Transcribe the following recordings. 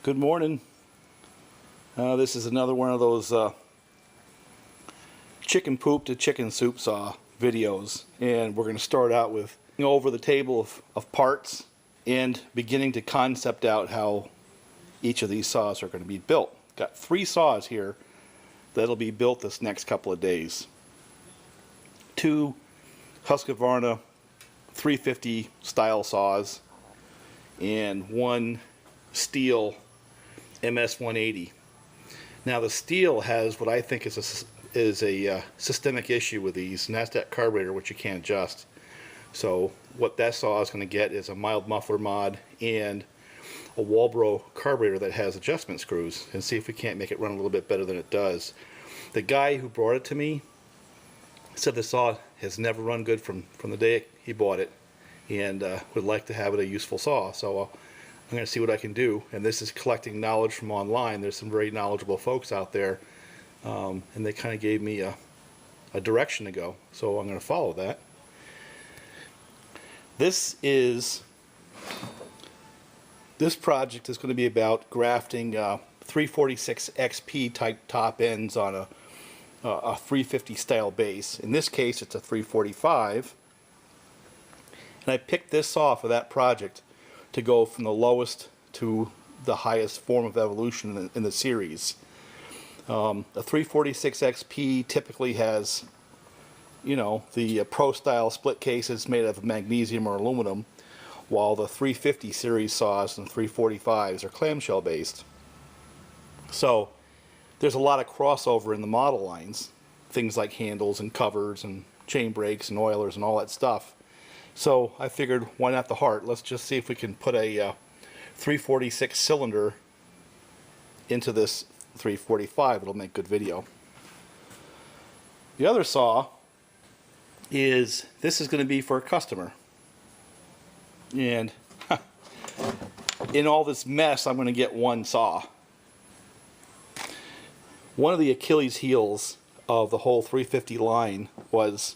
Good morning. This is another one of those chicken poop to chicken soup saw videos, and we're going to start out with going over the table of parts and beginning to concept out how each of these saws are going to be built. Got 3 saws here that'll be built this next couple of days. 2 Husqvarna 350 style saws and 1 steel MS-180. Now the steel has what I think is a systemic issue with these, and that's that carburetor which you can't adjust. So what that saw is going to get is a mild muffler mod and a Walbro carburetor that has adjustment screws, and see if we can't make it run a little bit better than it does. The guy who brought it to me said the saw has never run good from the day he bought it, and would like to have it a useful saw. So I'm going to see what I can do, and this is collecting knowledge from online. There's some very knowledgeable folks out there, and they kind of gave me a direction to go, so I'm going to follow that. This project is going to be about grafting 346 XP type top ends on a 350 style base. In this case it's a 345, and I picked this saw for that project to go from the lowest to the highest form of evolution in the series. A 346 XP typically has, you know, the pro style split cases made of magnesium or aluminum, while the 350 series saws and 345s are clamshell based. So there's a lot of crossover in the model lines, things like handles and covers and chain brakes and oilers and all that stuff. So I figured, why not the heart? Let's just see if we can put a 346 cylinder into this 345. It'll make good video. The other saw is, this is going to be for a customer. And in all this mess, I'm going to get one saw. One of the Achilles heels of the whole 350 line was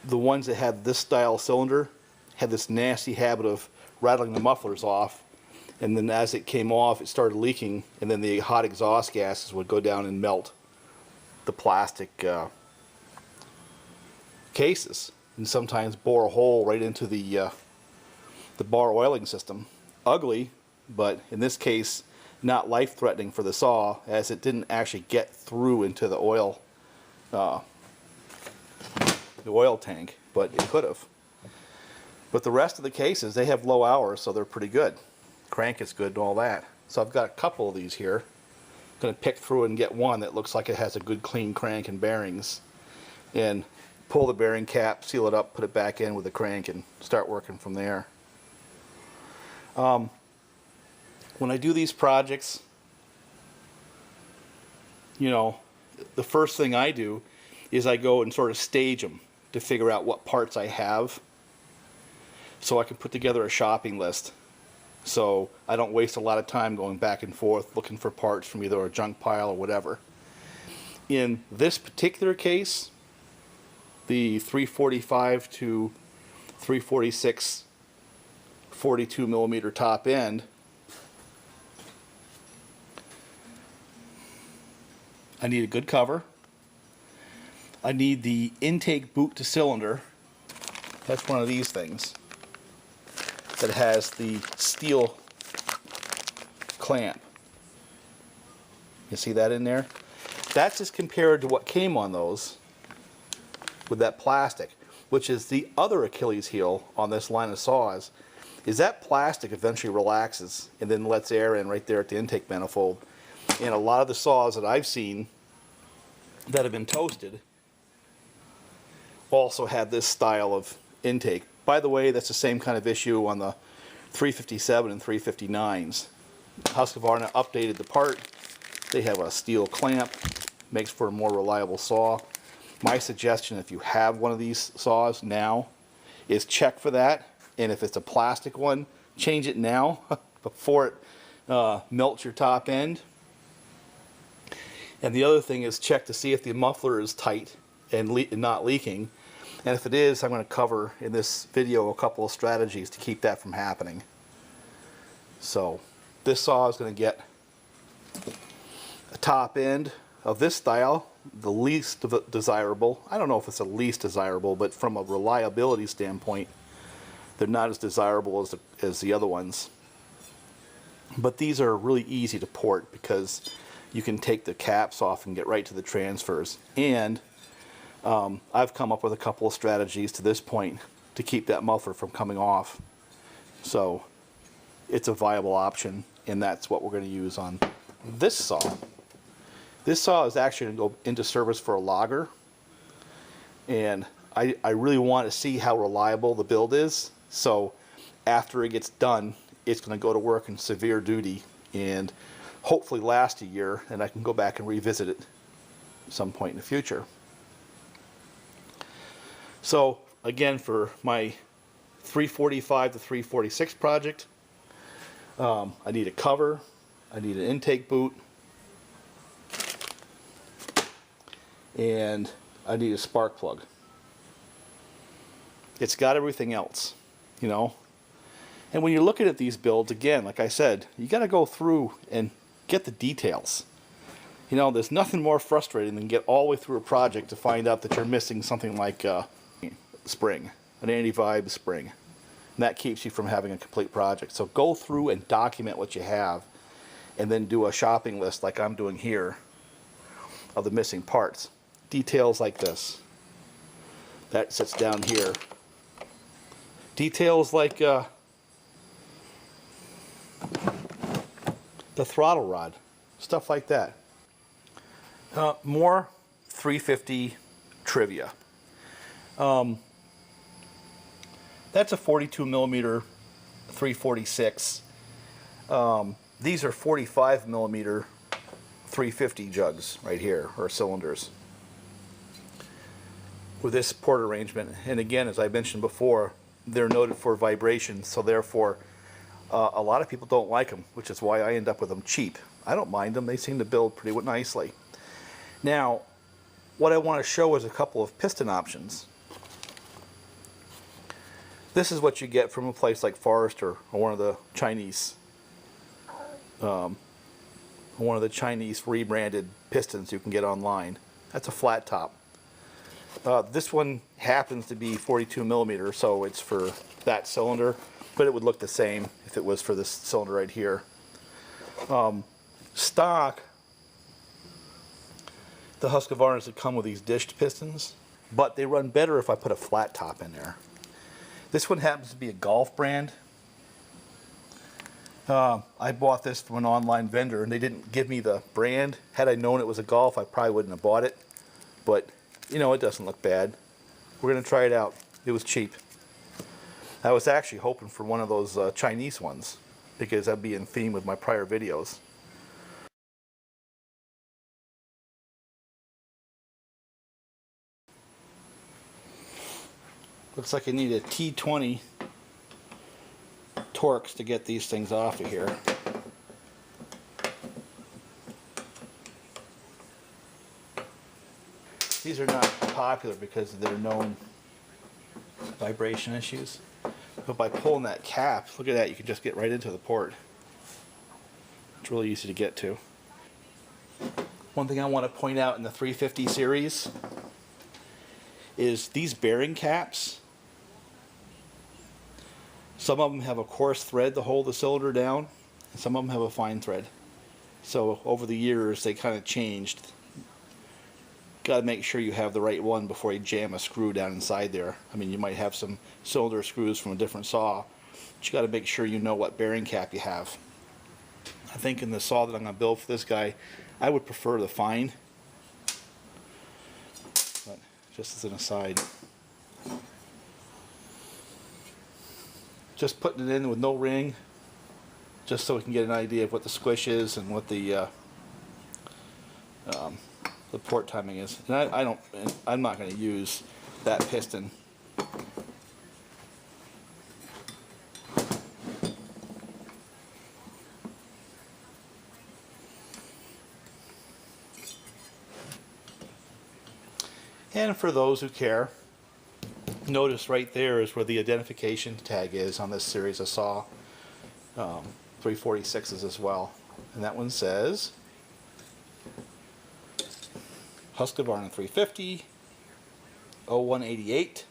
the ones that had this style cylinder had this nasty habit of rattling the mufflers off, and then as it came off it started leaking, and then the hot exhaust gases would go down and melt the plastic cases, and sometimes bore a hole right into the bar oiling system. Ugly, but in this case not life-threatening for the saw, as it didn't actually get through into the oil tank, but it could have. But the rest of the cases, they have low hours, so they're pretty good. Crank is good and all that. So I've got a couple of these here. I'm going to pick through and get one that looks like it has a good clean crank and bearings, and pull the bearing cap, seal it up, put it back in with the crank, and start working from there. When I do these projects, you know, the first thing I do is I go and sort of stage them to figure out what parts I have, so I can put together a shopping list, so I don't waste a lot of time going back and forth looking for parts from either a junk pile or whatever. In this particular case, the 345 to 346 42 millimeter top end, I need a good cover. I need the intake boot to cylinder. That's one of these things that has the steel clamp. You see that in there? That's as compared to what came on those with that plastic, which is the other Achilles heel on this line of saws, is that plastic eventually relaxes and then lets air in right there at the intake manifold. And a lot of the saws that I've seen that have been toasted also had this style of intake. By the way, that's the same kind of issue on the 357 and 359s. Husqvarna updated the part. They have a steel clamp, makes for a more reliable saw. My suggestion, if you have one of these saws now, is check for that, and if it's a plastic one, change it now before it melts your top end. And the other thing is check to see if the muffler is tight and not leaking. And if it is, I'm going to cover in this video a couple of strategies to keep that from happening. So this saw is going to get a top end of this style, the least desirable. I don't know if it's the least desirable, but from a reliability standpoint, they're not as desirable as the other ones. But these are really easy to port because you can take the caps off and get right to the transfers. And I've come up with a couple of strategies to this point to keep that muffler from coming off. So it's a viable option, and that's what we're going to use on this saw. This saw is actually going to go into service for a logger, and I really want to see how reliable the build is. So after it gets done, it's going to go to work in severe duty and hopefully last a year, and I can go back and revisit it at some point in the future. So again, for my 345 to 346 project, I need a cover, I need an intake boot, and I need a spark plug. It's got everything else, you know. And when you're looking at these builds, again, like I said, you got to go through and get the details. You know, there's nothing more frustrating than get all the way through a project to find out that you're missing something like a spring, an anti-vibe spring. And that keeps you from having a complete project. So go through and document what you have, and then do a shopping list like I'm doing here of the missing parts. Details like this. That sits down here. Details like the throttle rod, stuff like that. More 350 trivia. That's a 42 millimeter 346. These are 45 millimeter 350 jugs right here, or cylinders, with this port arrangement. And again, as I mentioned before, they're noted for vibration, so therefore a lot of people don't like them, which is why I end up with them cheap. I don't mind them, they seem to build pretty nicely. Now, what I want to show is a couple of piston options. This is what you get from a place like Forester, or one of the Chinese rebranded pistons you can get online. That's a flat top. This one happens to be 42 millimeter, so it's for that cylinder, but it would look the same if it was for this cylinder right here. Stock, the Husqvarnas that come with these dished pistons, but they run better if I put a flat top in there. This one happens to be a Golf brand. I bought this from an online vendor, and they didn't give me the brand. Had I known it was a Golf, I probably wouldn't have bought it. But, you know, it doesn't look bad. We're going to try it out. It was cheap. I was actually hoping for one of those Chinese ones, because that'd be in theme with my prior videos. Looks like I need a T20 Torx to get these things off of here. These are not popular because of their known vibration issues. But by pulling that cap, look at that, you can just get right into the port. It's really easy to get to. One thing I want to point out in the 350 series is these bearing caps. Some of them have a coarse thread to hold the cylinder down, and some of them have a fine thread. So over the years they kind of changed. Got to make sure you have the right one before you jam a screw down inside there. I mean, you might have some cylinder screws from a different saw, but you got to make sure you know what bearing cap you have. I think in the saw that I'm going to build for this guy, I would prefer the fine. But just as an aside, just putting it in with no ring, just so we can get an idea of what the squish is and what the port timing is. And I'm not going to use that piston. And for those who care, notice right there is where the identification tag is on this series of saw. 346s as well. And that one says Husqvarna 350, 0188.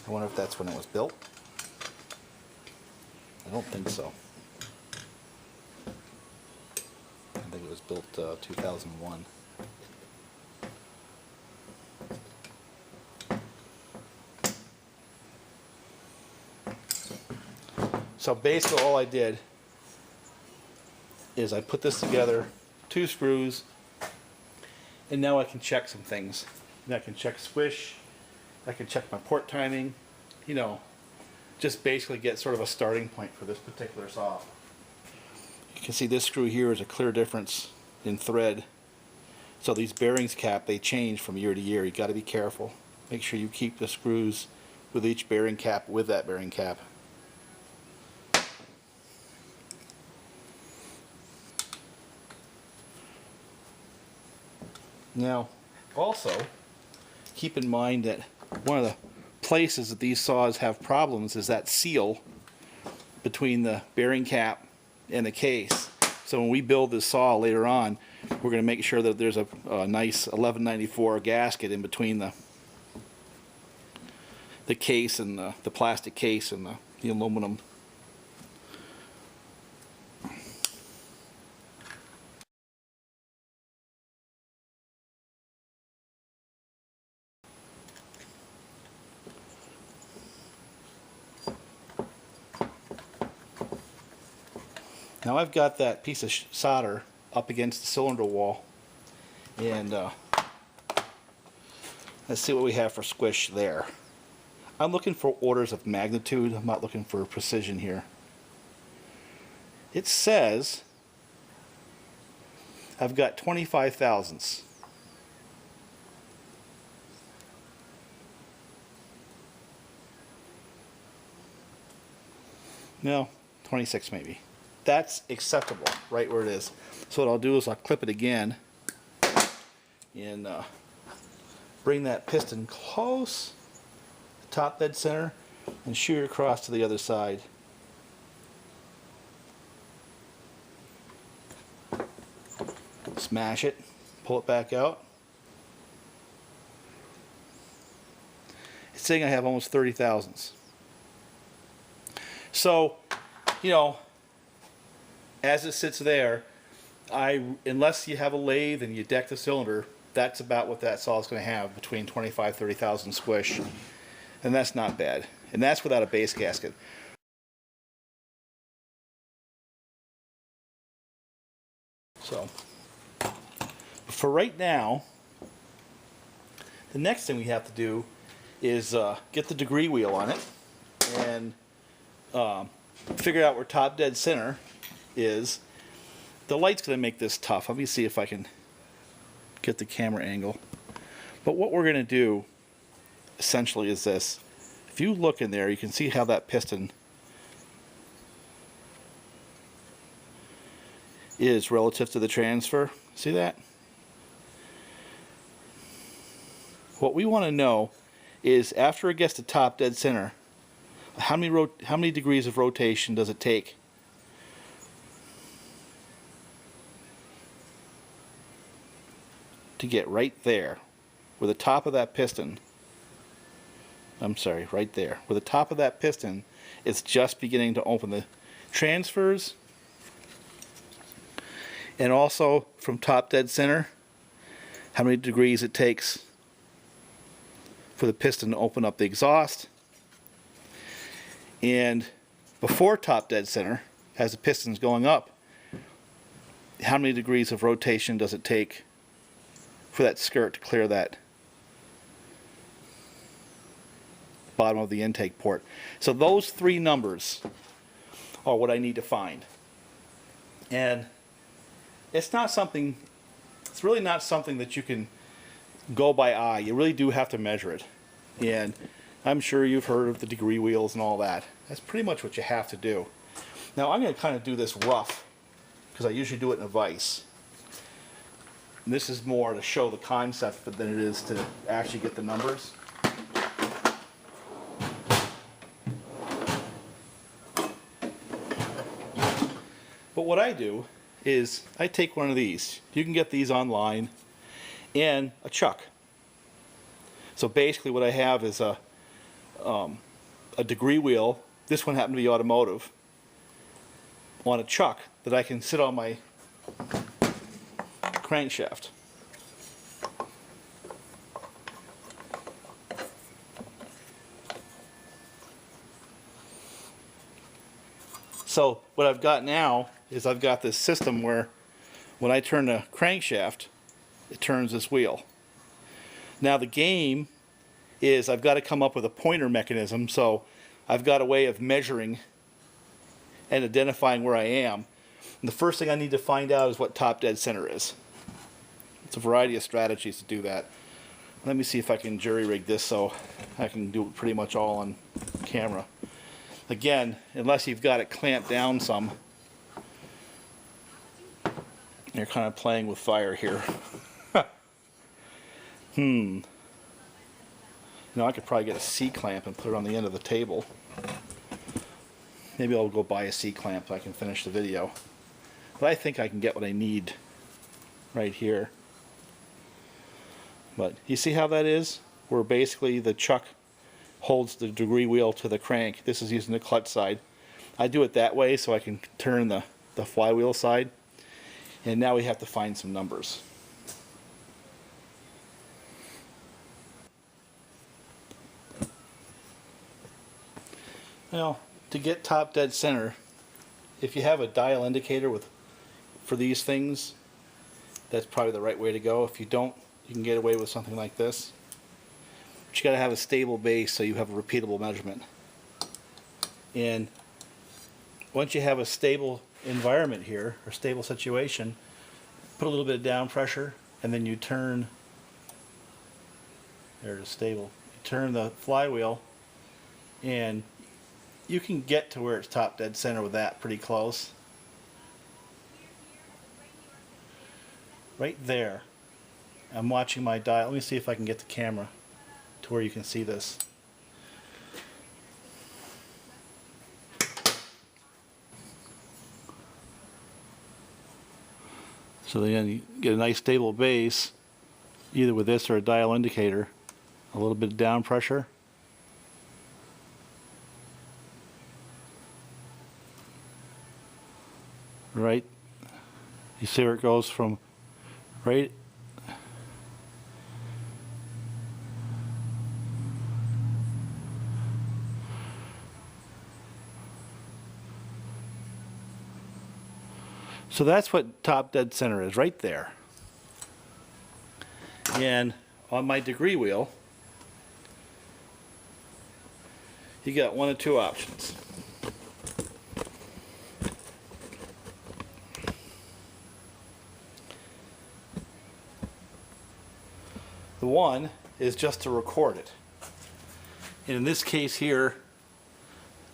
I wonder if that's when it was built. I don't think so. I think it was built 2001. So basically all I did is I put this together, 2 screws, and now I can check some things. And I can check squish, I can check my port timing, you know, just basically get sort of a starting point for this particular saw. You can see this screw here is a clear difference in thread. So these bearings cap, they change from year to year. You got to be careful. Make sure you keep the screws with each bearing cap with that bearing cap. Now, also, keep in mind that one of the places that these saws have problems is that seal between the bearing cap and the case. So when we build this saw later on, we're going to make sure that there's a nice 1194 gasket in between the case and the plastic case and the aluminum. Now I've got that piece of solder up against the cylinder wall, and let's see what we have for squish there. I'm looking for orders of magnitude. I'm not looking for precision here. It says I've got 25 thousandths. No, 26 maybe. That's acceptable right where it is. So what I'll do is I'll clip it again and bring that piston close, top dead center, and shoot it across to the other side. Smash it, pull it back out. It's saying I have almost 30 thousandths. So, you know, as it sits there, unless you have a lathe and you deck the cylinder, that's about what that saw is going to have, between 25 30 thousand squish, and that's not bad. And that's without a base gasket. So, for right now, the next thing we have to do is get the degree wheel on it and figure out where top dead center is. The light's going to make this tough. Let me see if I can get the camera angle. But what we're going to do essentially is this. If you look in there, you can see how that piston is relative to the transfer. See that? What we want to know is, after it gets to top dead center, how many degrees of rotation does it take to get right there where the top of that piston, right there where the top of that piston is just beginning to open the transfers, and also from top dead center, how many degrees it takes for the piston to open up the exhaust. And before top dead center, as the piston's going up, how many degrees of rotation does it take for that skirt to clear that bottom of the intake port. So those three numbers are what I need to find. And it's really not something that you can go by eye. You really do have to measure it. And I'm sure you've heard of the degree wheels and all that. That's pretty much what you have to do. Now I'm going to kind of do this rough, because I usually do it in a vise. And this is more to show the concept than it is to actually get the numbers. But what I do is I take one of these. You can get these online, and a chuck. So basically what I have is a degree wheel. This one happened to be automotive, on a chuck that I can sit on my crankshaft. So what I've got now is I've got this system where when I turn the crankshaft, it turns this wheel. Now the game is I've got to come up with a pointer mechanism, so I've got a way of measuring and identifying where I am. And the first thing I need to find out is what top dead center is. It's a variety of strategies to do that. Let me see if I can jury rig this so I can do it pretty much all on camera. Again, unless you've got it clamped down some, you're kind of playing with fire here. You know, I could probably get a C-clamp and put it on the end of the table. Maybe I'll go buy a C-clamp so I can finish the video. But I think I can get what I need right here. But you see how that is? Where basically the chuck holds the degree wheel to the crank. This is using the clutch side. I do it that way so I can turn the flywheel side. And now we have to find some numbers. Well, to get top dead center, if you have a dial indicator for these things, that's probably the right way to go. If you don't, you can get away with something like this. But you got to have a stable base so you have a repeatable measurement. And once you have a stable environment here, or stable situation, put a little bit of down pressure, and then you turn, there it is, stable. You turn the flywheel, and you can get to where it's top dead center with that pretty close. Right there. I'm watching my dial. Let me see if I can get the camera to where you can see this. So then you get a nice stable base, either with this or a dial indicator. A little bit of down pressure. Right, you see where it goes from right. So that's what top dead center is, right there. And on my degree wheel, you got one of two options. The one is just to record it. And in this case here,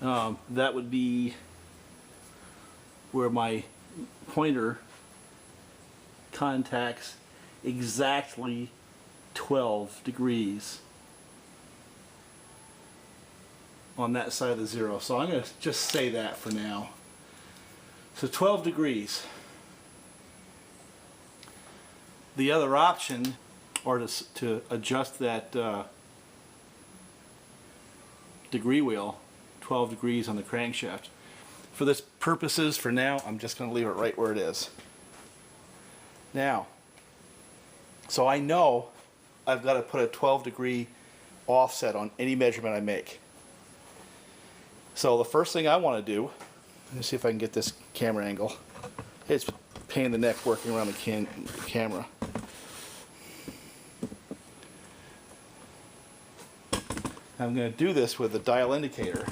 that would be where my pointer contacts exactly 12 degrees on that side of the zero. So I'm going to just say that for now. So 12 degrees. The other option, or to adjust that degree wheel, 12 degrees on the crankshaft. For this purposes, for now, I'm just going to leave it right where it is. Now, so I know I've got to put a 12 degree offset on any measurement I make. So the first thing I want to do, let me see if I can get this camera angle. It's a pain in the neck working around the camera. I'm going to do this with a dial indicator.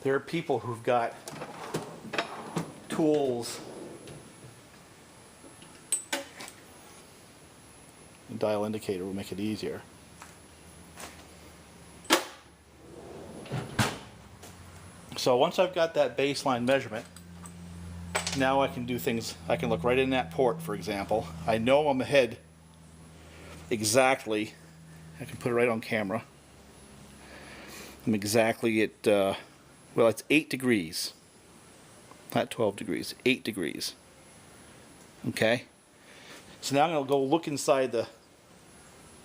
There are people who've got tools. The dial indicator will make it easier. So once I've got that baseline measurement, now I can do things. I can look right in that port, for example. I know I'm ahead exactly. I can put it right on camera. I'm exactly at, well, it's 8 degrees. Not 12 degrees, 8 degrees. Okay? So now I'm going to go look inside the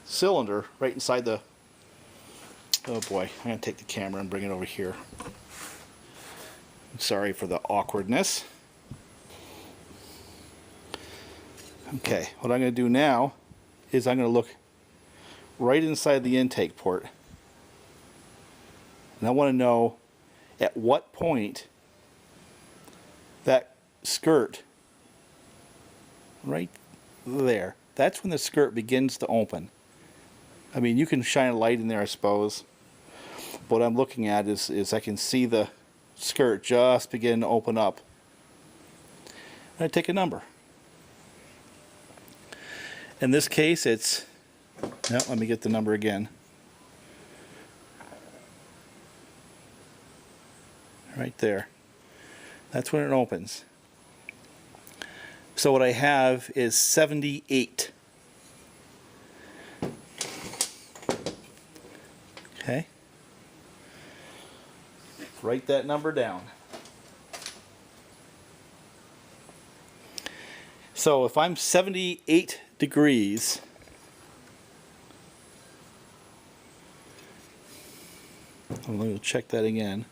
cylinder, right inside the... Oh boy, I'm going to take the camera and bring it over here. Sorry for the awkwardness. Okay, what I'm going to do now is I'm going to look right inside the intake port. And I want to know at what point that skirt, right there, that's when the skirt begins to open. I mean, you can shine a light in there, I suppose. What I'm looking at is I can see the skirt just begin to open up. And I take a number. In this case, it's, no, let me get the number again. Right there. That's when it opens. So what I have is 78. Okay. Write that number down. So if I'm 78 degrees, I'm going to check that again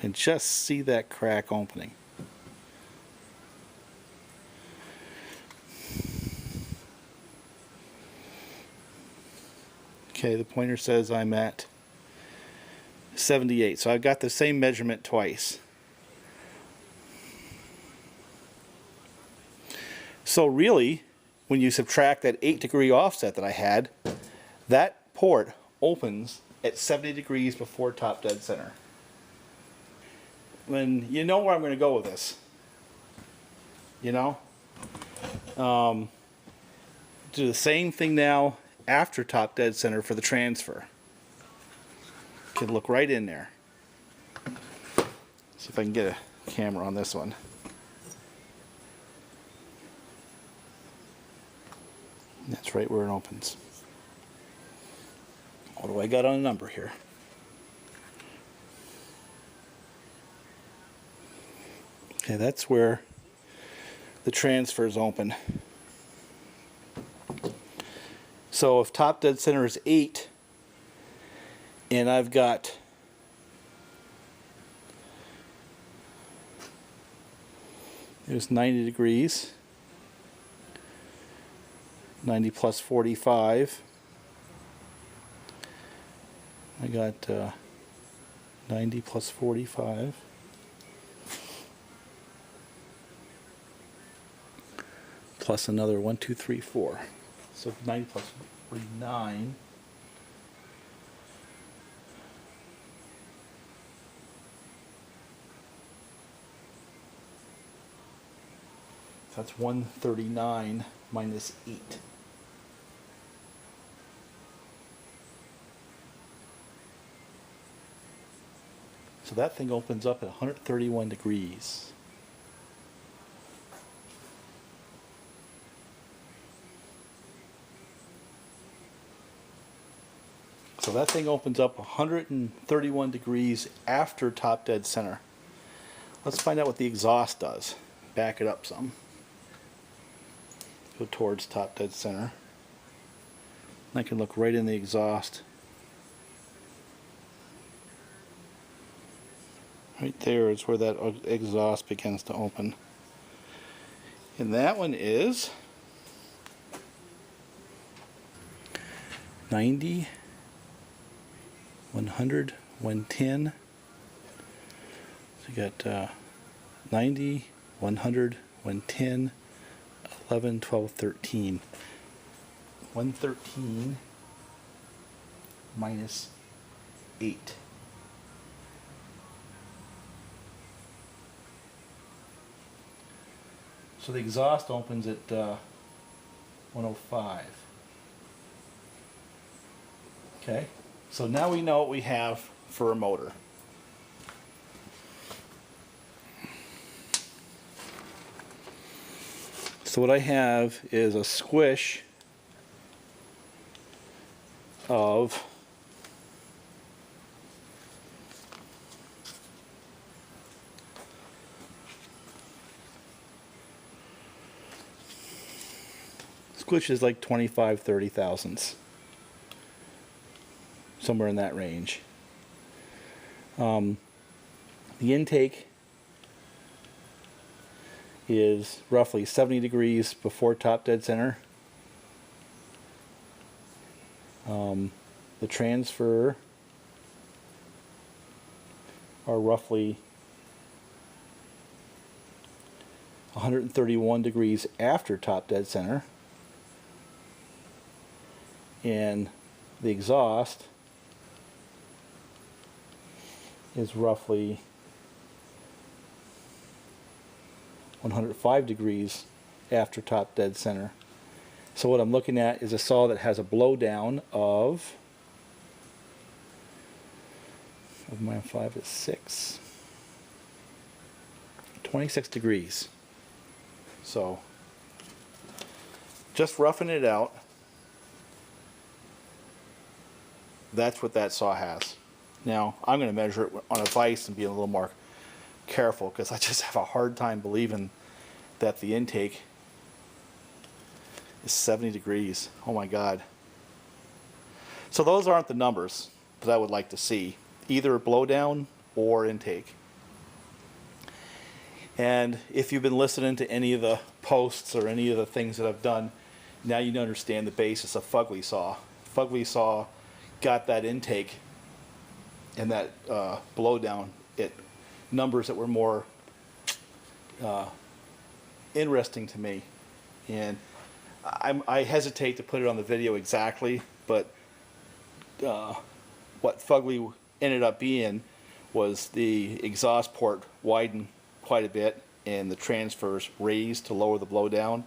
and just see that crack opening. Okay, the pointer says I'm at 78, so I've got the same measurement twice. So really, when you subtract that 8-degree offset that I had, that port opens at 70 degrees before top dead center. When you know where I'm going to go with this, you know, do the same thing now after top dead center for the transfer. Can look right in there. See if I can get a camera on this one. That's right where it opens. What do I got on a number here? Okay, that's where the transfers open. So if top dead center is 8, and I've got there's 90 degrees, 90 plus 45. I got 90 plus 45. Plus another 1, 2, 3, 4. So 90 plus 49. So that's 139 minus 8. So that thing opens up at 131 degrees. So that thing opens up 131 degrees after top dead center. Let's find out what the exhaust does. Back it up some. Go towards top dead center. And I can look right in the exhaust. Right there is where that exhaust begins to open. And that one is 90, 100, 110. So you got 90, 100, 110, 11, 12, 13. 113 minus 8. So the exhaust opens at 105. Okay, so now we know what we have for a motor. So what I have is a squish of Squish is like 25, 30 thousandths. Somewhere in that range. The intake is roughly 70 degrees before top dead center. The transfer are roughly 131 degrees after top dead center, and the exhaust is roughly 105 degrees after top dead center. So what I'm looking at is a saw that has a blowdown of my 5 is 6, 26 degrees. So just roughing it out, that's what that saw has. Now I'm going to measure it on a vise and be a little more careful, because I just have a hard time believing that the intake is 70 degrees. Oh my God. So those aren't the numbers that I would like to see, either blowdown or intake. And if you've been listening to any of the posts or any of the things that I've done, now you understand the basis of Fugly saw. Fugly saw got that intake and that blowdown at numbers that were more interesting to me. And I hesitate to put it on the video exactly, but what Fugly ended up being was the exhaust port widened quite a bit, and the transfers raised to lower the blowdown,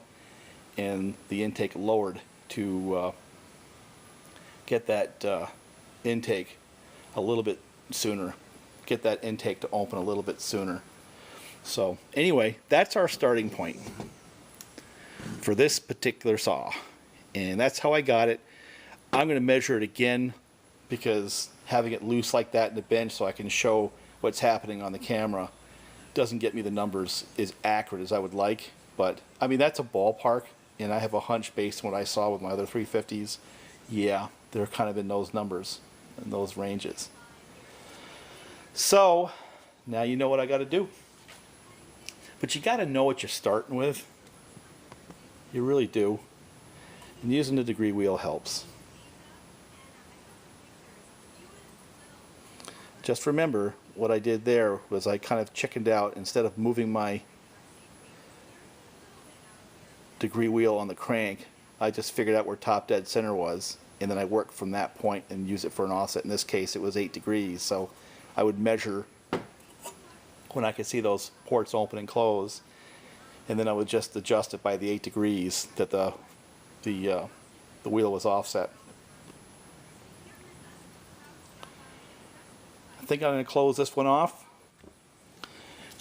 and the intake lowered to get that intake a little bit sooner, get that intake to open a little bit sooner. So anyway, that's our starting point for this particular saw, and that's how I got it. I'm going to measure it again, because having it loose like that in the bench so I can show what's happening on the camera doesn't get me the numbers as accurate as I would like. But I mean, that's a ballpark, and I have a hunch based on what I saw with my other 350s. Yeah, they're kind of in those numbers, in those ranges. So now you know what I got to do. But you got to know what you're starting with. You really do. And using the degree wheel helps. Just remember, what I did there was I kind of chickened out. Instead of moving my degree wheel on the crank, I just figured out where top dead center was, and then I worked from that point and use it for an offset. In this case, it was 8 degrees, so I would measure when I could see those ports open and close, and then I would just adjust it by the 8 degrees that the wheel was offset. I think I'm going to close this one off.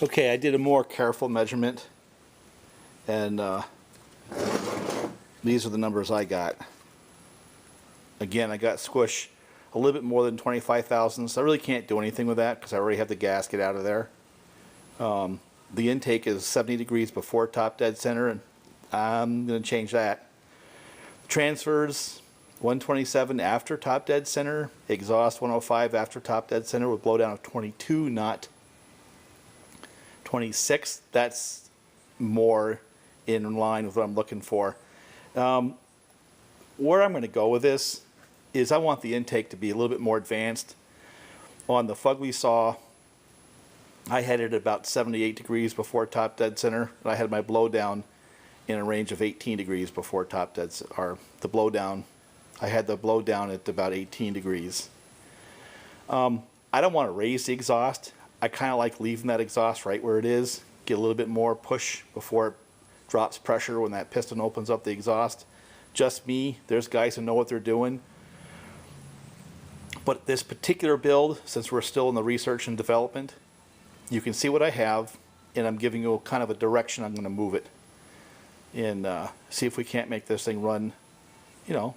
Okay, I did a more careful measurement, and these are the numbers I got. Again, I got Squish a little bit more than 25 thousandths. I really can't do anything with that because I already have the gasket out of there. The intake is 70 degrees before top dead center, and I'm going to change that. Transfers 127 after top dead center, exhaust 105 after top dead center with blowdown of 22, not 26. That's more in line with what I'm looking for. Where I'm going to go with this is I want the intake to be a little bit more advanced. On the Fugly saw, I had it at about 78 degrees before top dead center, and I had my blowdown in a range of 18 degrees before top dead center, or the blowdown. I had the blowdown at about 18 degrees. I don't want to raise the exhaust. I kind of like leaving that exhaust right where it is, get a little bit more push before it drops pressure when that piston opens up the exhaust. Just me. There's guys who know what they're doing. But this particular build, since we're still in the research and development, you can see what I have, and I'm giving you kind of a direction I'm going to move it, and see if we can't make this thing run, you know,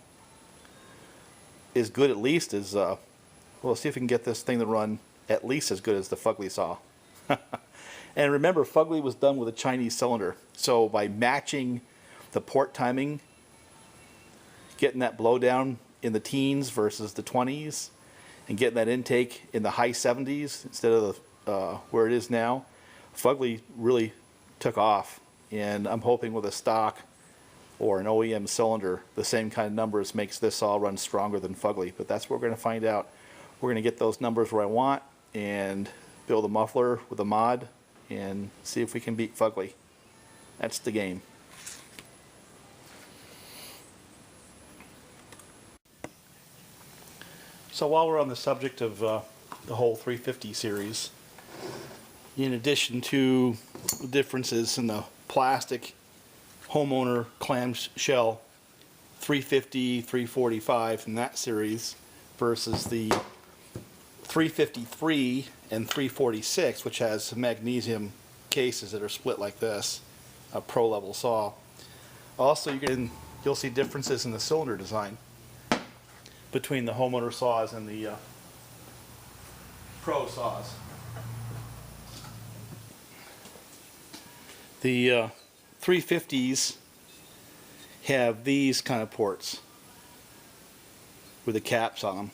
as good at least as, we'll see if we can get this thing to run at least as good as the Fugly saw. And remember, Fugly was done with a Chinese cylinder, so by matching the port timing getting that blowdown in the teens versus the 20s, and getting that intake in the high 70s instead of where it is now, Fugly really took off. And I'm hoping with a stock or an OEM cylinder, the same kind of numbers makes this saw run stronger than Fugly. But that's what we're going to find out. We're going to get those numbers where I want and build a muffler with a mod and see if we can beat Fugly. That's the game. So while we're on the subject of the whole 350 series, in addition to the differences in the plastic homeowner clamshell 350, 345 in that series versus the 353 and 346, which has magnesium cases that are split like this, a pro level saw. Also, you'll see differences in the cylinder design between the homeowner saws and the pro saws. The 350's have these kind of ports with the caps on them.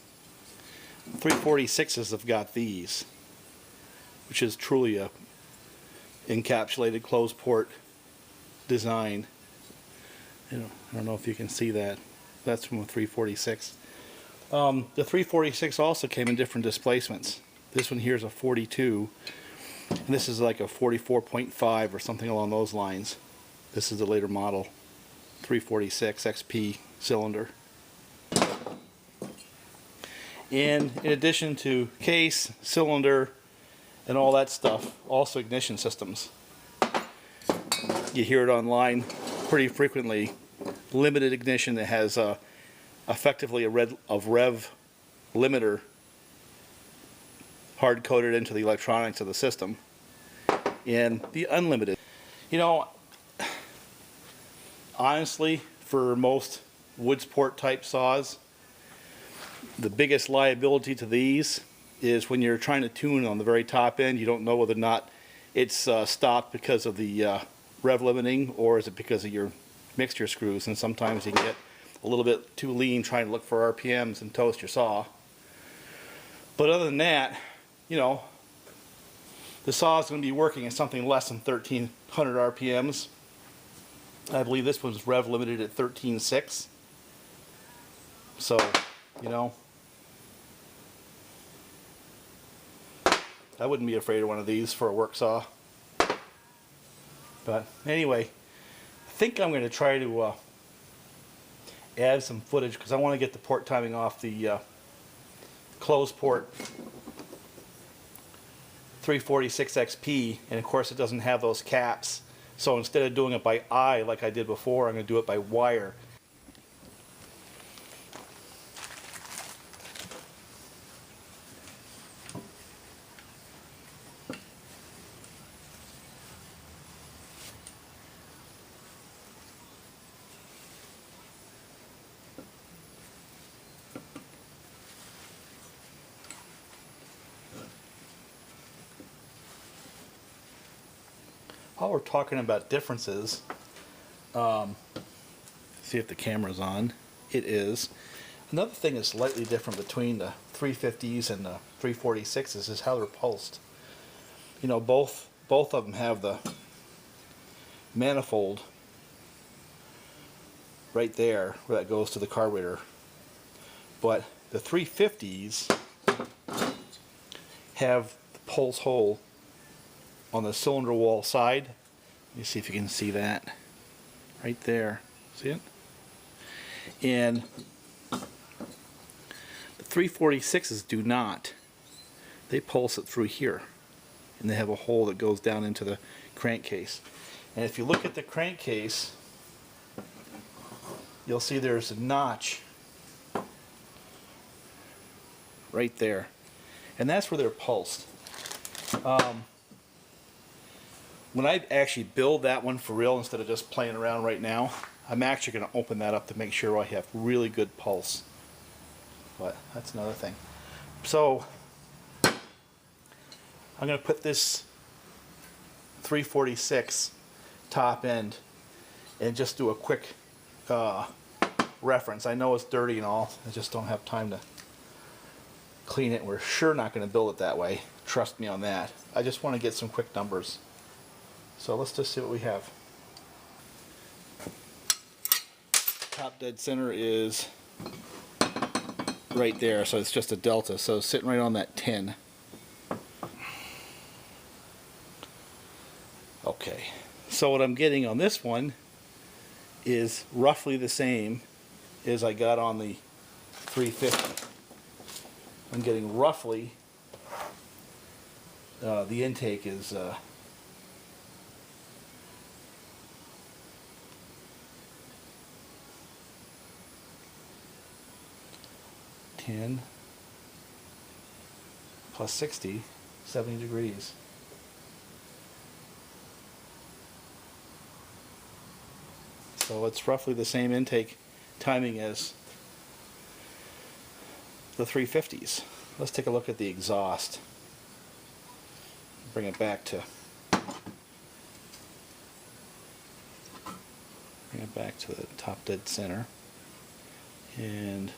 346's have got these, which is truly a encapsulated closed port design. I don't know if you can see that. That's from a 346. The 346 also came in different displacements. This one here is a 42, and this is like a 44.5 or something along those lines. This is the later model 346 XP cylinder. And in addition to case, cylinder, and all that stuff, also ignition systems. You hear it online pretty frequently. Limited ignition that has effectively a rev limiter hard-coded into the electronics of the system. And the unlimited. You know, honestly, for most wood sport type saws, the biggest liability to these is when you're trying to tune on the very top end, you don't know whether or not it's stopped because of the rev limiting, or is it because of your mixture screws. And sometimes you can get a little bit too lean trying to look for RPMs and toast your saw. But other than that, you know, the saw is going to be working at something less than 1300 RPMs. I believe this one's rev limited at 13.6. So, you know, I wouldn't be afraid of one of these for a work saw. But anyway, I think I'm going to try to add some footage because I want to get the port timing off the closed port 346 XP, and of course it doesn't have those caps. So instead of doing it by eye like I did before, I'm going to do it by wire. While we're talking about differences, see if the camera's on. It is. Another thing that's slightly different between the 350s and the 346s is how they're pulsed. You know, both of them have the manifold right there where that goes to the carburetor. But the 350s have the pulse hole on the cylinder wall side. Let me see if you can see that right there. See it? And the 346s do not. They pulse it through here, and they have a hole that goes down into the crankcase. And if you look at the crankcase, you'll see there's a notch right there, and that's where they're pulsed. When I actually build that one for real, instead of just playing around right now, I'm actually going to open that up to make sure I have really good pulse. But that's another thing. So I'm going to put this 346 top end and just do a quick reference. I know it's dirty and all. I just don't have time to clean it. We're sure not going to build it that way. Trust me on that. I just want to get some quick numbers. So let's just see what we have. Top dead center is right there, so it's just a delta. So sitting right on that 10. Okay, so what I'm getting on this one is roughly the same as I got on the 350. I'm getting roughly, the intake is 10 plus 60, 70 degrees. So it's roughly the same intake timing as the 350's. Let's take a look at the exhaust. Bring it back to the top dead center. And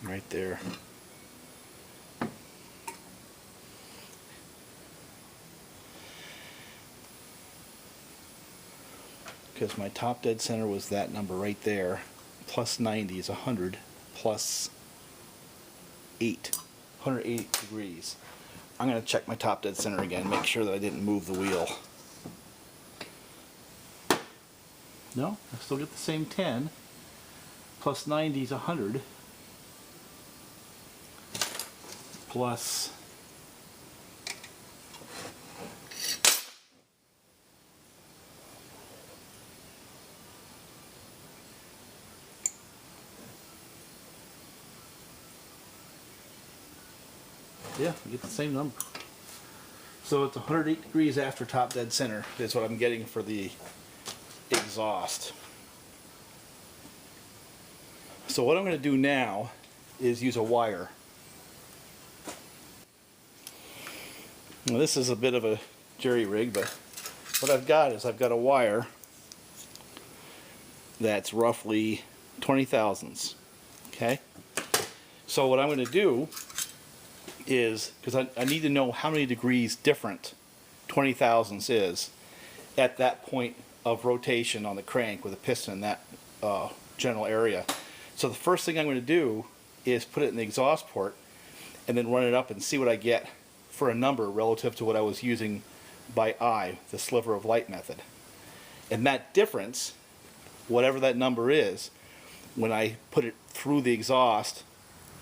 right there. Because my top dead center was that number right there. Plus 90 is 100 plus 180 degrees. I'm going to check my top dead center again, make sure that I didn't move the wheel. No, I still get the same 10. Plus 90 is 100. Plus yeah, we get the same number. So it's 108 degrees after top dead center is what I'm getting for the exhaust. So what I'm going to do now is use a wire. Now this is a bit of a jerry rig, but what I've got is I've got a wire that's roughly 20 thousandths. Okay? So what I'm going to do is, because I need to know how many degrees different 20 thousandths is at that point of rotation on the crank with a piston in that general area. So the first thing I'm going to do is put it in the exhaust port and then run it up and see what I get for a number relative to what I was using by eye, the sliver of light method. And that difference, whatever that number is, when I put it through the exhaust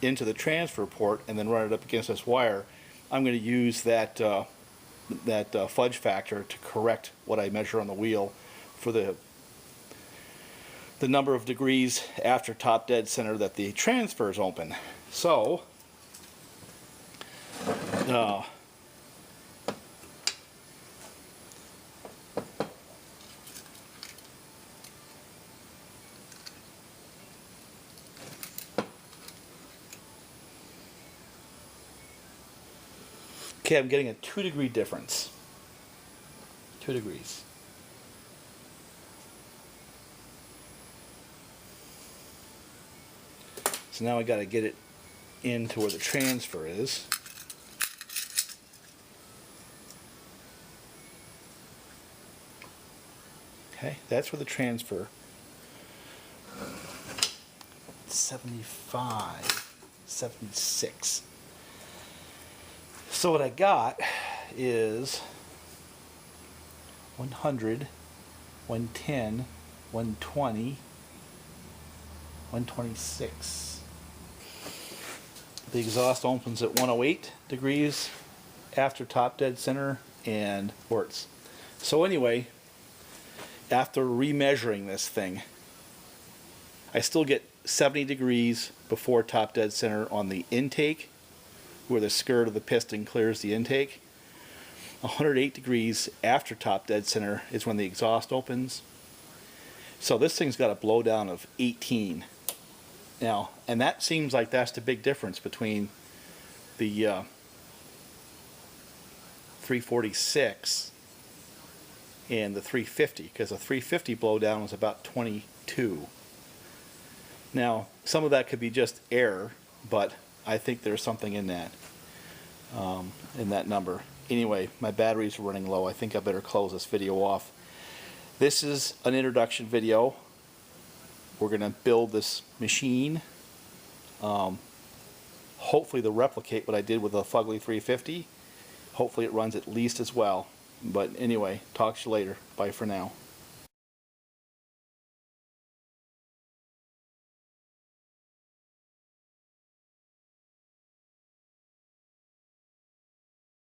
into the transfer port and then run it up against this wire, I'm going to use that fudge factor to correct what I measure on the wheel for the number of degrees after top dead center that the transfer is open. So okay, I'm getting a 2 degree difference. 2 degrees. So now I got to get it into where the transfer is. Okay, that's where the transfer. 75, 76. So what I got is 100, 110, 120, 126. The exhaust opens at 108 degrees after top dead center and ports. So anyway, after remeasuring this thing, I still get 70 degrees before top dead center on the intake, where the skirt of the piston clears the intake. 108 degrees after top dead center is when the exhaust opens. So this thing's got a blowdown of 18. Now, and that seems like that's the big difference between the 346 and the 350, because the 350 blowdown was about 22. Now, some of that could be just error, but I think there's something in that number. Anyway, my batteries are running low. I think I better close this video off. This is an introduction video. We're going to build this machine. Hopefully they'll replicate what I did with the Fugly 350. Hopefully it runs at least as well. But anyway, talk to you later. Bye for now.